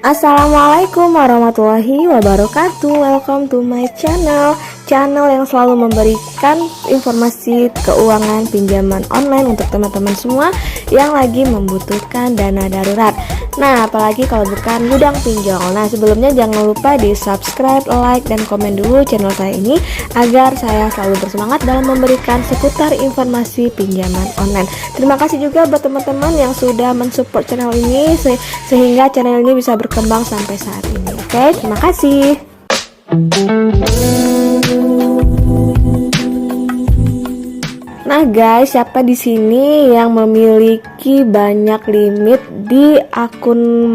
Assalamualaikum warahmatullahi wabarakatuh. Welcome to my channel yang selalu memberikan informasi keuangan pinjaman online untuk teman-teman semua yang lagi membutuhkan dana darurat. Nah, apalagi kalau bukan gudang pinjol. Nah, sebelumnya jangan lupa di subscribe, like, dan komen dulu channel saya ini agar saya selalu bersemangat dalam memberikan seputar informasi pinjaman online. Terima kasih juga buat teman-teman yang sudah mensupport channel ini sehingga channel ini bisa berkembang sampai saat ini. Oke, terima kasih. Nah guys, siapa di sini yang memiliki banyak limit di akun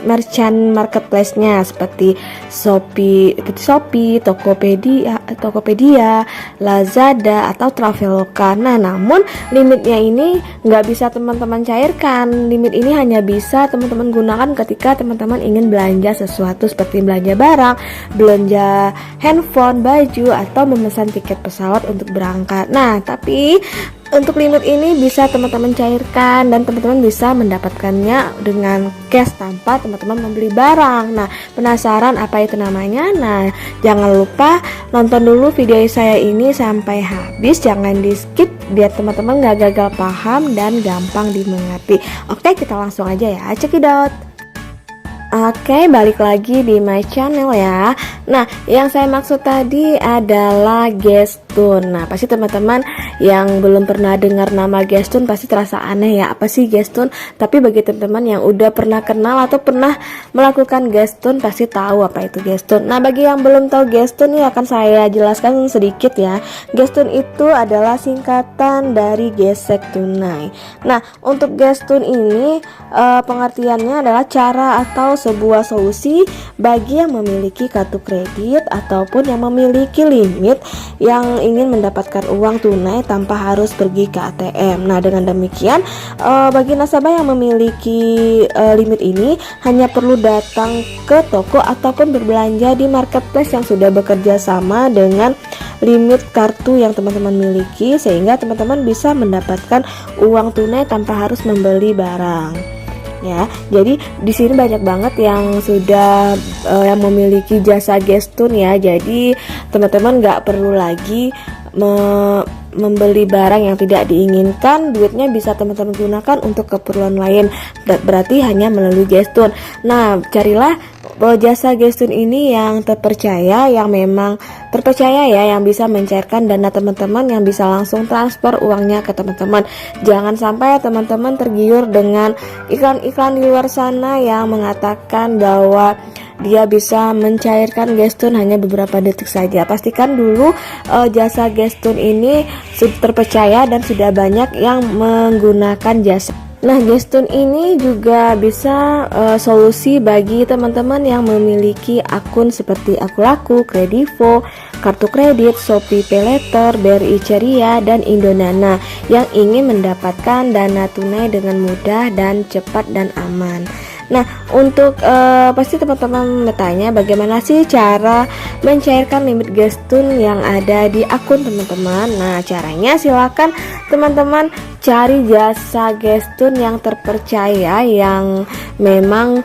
merchant marketplace-nya seperti Shopee, Tokopedia, Lazada atau Traveloka. Nah, namun limitnya ini nggak bisa teman-teman cairkan. Limit ini hanya bisa teman-teman gunakan ketika teman-teman ingin belanja sesuatu seperti belanja barang, belanja handphone, baju, atau memesan tiket pesawat untuk berangkat. Nah, tapi untuk limit ini bisa teman-teman cairkan dan teman-teman bisa mendapatkannya dengan cash tanpa teman-teman membeli barang. Nah, penasaran apa itu namanya? Nah, jangan lupa nonton dulu video saya ini sampai habis, jangan di skip biar teman-teman gak gagal paham dan gampang dimengerti. Oke, kita langsung aja ya, check it out. Oke, balik lagi di my channel ya. Nah, yang saya maksud tadi adalah Gestun. Nah, pasti teman-teman yang belum pernah dengar nama Gestun pasti terasa aneh ya, apa sih Gestun? Tapi bagi teman-teman yang udah pernah kenal atau pernah melakukan Gestun pasti tahu apa itu Gestun. Nah, bagi yang belum tahu Gestun ini akan saya jelaskan sedikit ya. Gestun itu adalah singkatan dari gesek tunai. Nah, untuk Gestun ini pengertiannya adalah cara atau sebuah solusi bagi yang memiliki kartu kredit ataupun yang memiliki limit yang ingin mendapatkan uang tunai tanpa harus pergi ke ATM. Nah, dengan demikian bagi nasabah yang memiliki limit ini hanya perlu datang ke toko ataupun berbelanja di marketplace yang sudah bekerja sama dengan limit kartu yang teman-teman miliki sehingga teman-teman bisa mendapatkan uang tunai tanpa harus membeli barang. Ya, jadi di sini banyak banget yang sudah yang memiliki jasa Gestun ya. Jadi teman-teman nggak perlu lagi membeli barang yang tidak diinginkan, duitnya bisa teman-teman gunakan untuk keperluan lain. Berarti hanya melalui Gestun. Nah, carilah jasa Gestun ini yang terpercaya, yang memang terpercaya ya, yang bisa mencairkan dana teman-teman, yang bisa langsung transfer uangnya ke teman-teman. Jangan sampai teman-teman tergiur dengan iklan-iklan di luar sana yang mengatakan bahwa dia bisa mencairkan Gestun hanya beberapa detik saja. Pastikan dulu jasa Gestun ini sudah terpercaya dan sudah banyak yang menggunakan jasa. Nah, Gestun ini juga bisa solusi bagi teman-teman yang memiliki akun seperti Akulaku, Kredivo, kartu kredit, Shopee Paylater, BRI Ceria, dan Indonana yang ingin mendapatkan dana tunai dengan mudah dan cepat dan aman. Nah, untuk pasti teman-teman bertanya bagaimana sih cara mencairkan limit Gestun yang ada di akun teman-teman. Nah, caranya silakan teman-teman cari jasa Gestun yang terpercaya, yang memang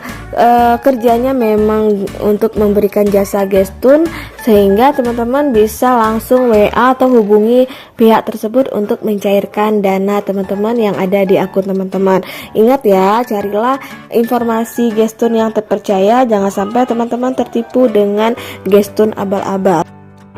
kerjanya memang untuk memberikan jasa Gestun, sehingga teman-teman bisa langsung WA atau hubungi pihak tersebut untuk mencairkan dana teman-teman yang ada di akun teman-teman. Ingat ya, carilah informasi Gestun yang terpercaya, jangan sampai teman-teman tertipu dengan Gestun abal-abal.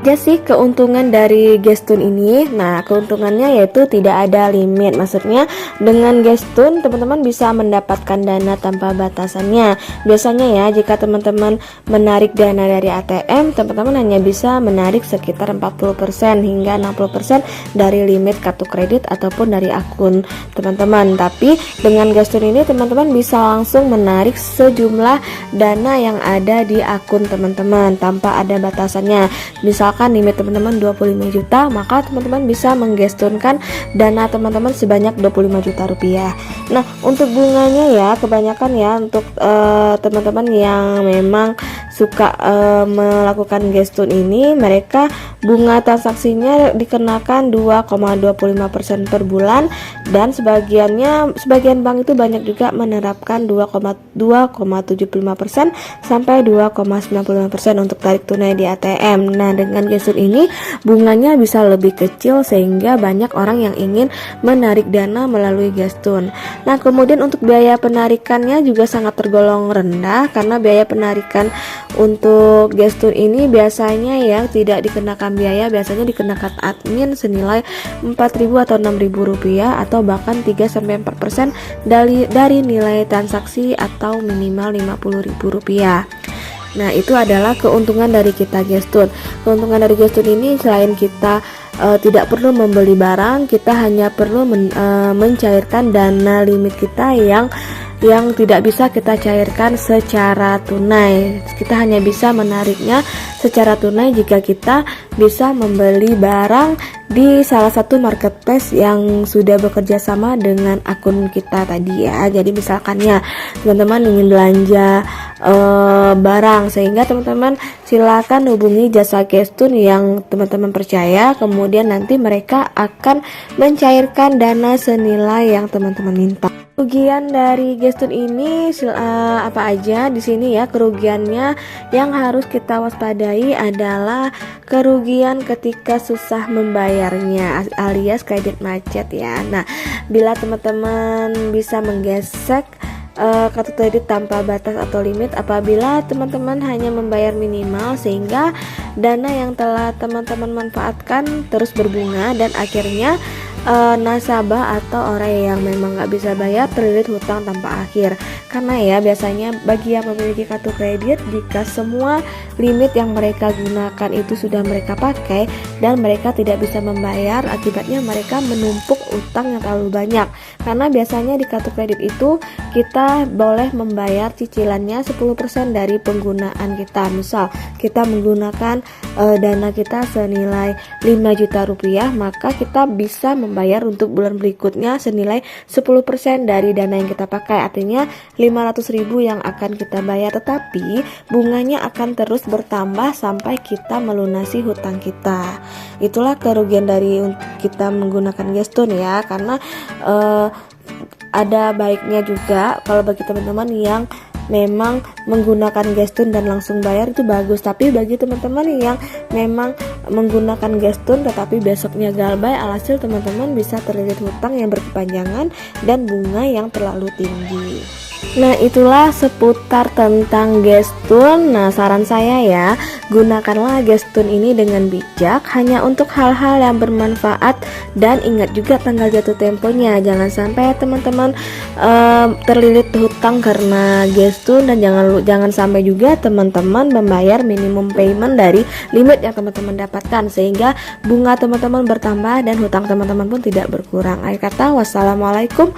Aja sih keuntungan dari Gestun ini. Nah, keuntungannya yaitu tidak ada limit. Maksudnya dengan Gestun teman-teman bisa mendapatkan dana tanpa batasannya. Biasanya ya, jika teman-teman menarik dana dari ATM, teman-teman hanya bisa menarik sekitar 40% hingga 60% dari limit kartu kredit ataupun dari akun teman-teman. Tapi dengan Gestun ini teman-teman bisa langsung menarik sejumlah dana yang ada di akun teman-teman tanpa ada batasannya. Misalkan limit teman-teman 25 juta, maka teman-teman bisa menggestunkan dana teman-teman sebanyak 25 juta rupiah. Nah, untuk bunganya ya kebanyakan ya untuk teman-teman yang memang suka melakukan Gestun ini, mereka bunga transaksinya dikenakan 2,25% per bulan, dan sebagian bank itu banyak juga menerapkan 2,75% sampai 2,95% untuk tarik tunai di ATM. Nah, dengan Gestun ini bunganya bisa lebih kecil sehingga banyak orang yang ingin menarik dana melalui Gestun. Nah, kemudian untuk biaya penarikannya juga sangat tergolong rendah, karena biaya penarikan untuk Gestun ini biasanya ya tidak dikenakan biaya, biasanya dikenakan admin senilai 4.000 atau 6.000 rupiah, atau bahkan 3-4% dari nilai transaksi atau minimal 50.000 rupiah. Nah, itu adalah keuntungan dari kita Gestun. Keuntungan dari Gestun ini selain kita tidak perlu membeli barang, kita hanya perlu mencairkan dana limit kita yang tidak bisa kita cairkan secara tunai. Kita hanya bisa menariknya secara tunai jika kita bisa membeli barang di salah satu marketplace yang sudah bekerja sama dengan akun kita tadi ya. Jadi misalkan ya teman-teman ingin belanja barang, sehingga teman-teman silakan hubungi jasa Gestun yang teman-teman percaya, kemudian nanti mereka akan mencairkan dana senilai yang teman-teman minta. Kerugian dari Gestun ini apa aja di sini ya? Kerugiannya yang harus kita waspadai adalah kerugian ketika susah membayarnya, alias kredit macet ya. Nah, bila teman-teman bisa menggesek kartu kredit tanpa batas atau limit apabila teman-teman hanya membayar minimal, sehingga dana yang telah teman-teman manfaatkan terus berbunga, dan akhirnya nasabah atau orang yang memang nggak bisa bayar terlilit hutang tanpa akhir. Karena ya biasanya bagi yang memiliki kartu kredit, jika semua limit yang mereka gunakan itu sudah mereka pakai dan mereka tidak bisa membayar, akibatnya mereka menumpuk utang yang terlalu banyak. Karena biasanya di kartu kredit itu kita boleh membayar cicilannya 10% dari penggunaan kita. Misal kita menggunakan dana kita senilai 5 juta rupiah, maka kita bisa membayar untuk bulan berikutnya senilai 10% dari dana yang kita pakai. Artinya 500.000 yang akan kita bayar, tetapi bunganya akan terus bertambah sampai kita melunasi hutang kita. Itulah kerugian dari kita menggunakan Gestun ya, karena ada baiknya juga kalau bagi teman-teman yang memang menggunakan Gestun dan langsung bayar itu bagus. Tapi bagi teman-teman yang memang menggunakan Gestun tetapi besoknya galbay, alhasil teman-teman bisa terlilit hutang yang berkepanjangan dan bunga yang terlalu tinggi. Nah, itulah seputar tentang Gestun. Nah, saran saya ya, gunakanlah Gestun ini dengan bijak, hanya untuk hal-hal yang bermanfaat, dan ingat juga tanggal jatuh temponya. Jangan sampai teman-teman terlilit hutang karena Gestun, dan jangan sampai juga teman-teman membayar minimum payment dari limit yang teman-teman dapatkan, sehingga bunga teman-teman bertambah dan hutang teman-teman pun tidak berkurang. Akhir kata, wassalamualaikum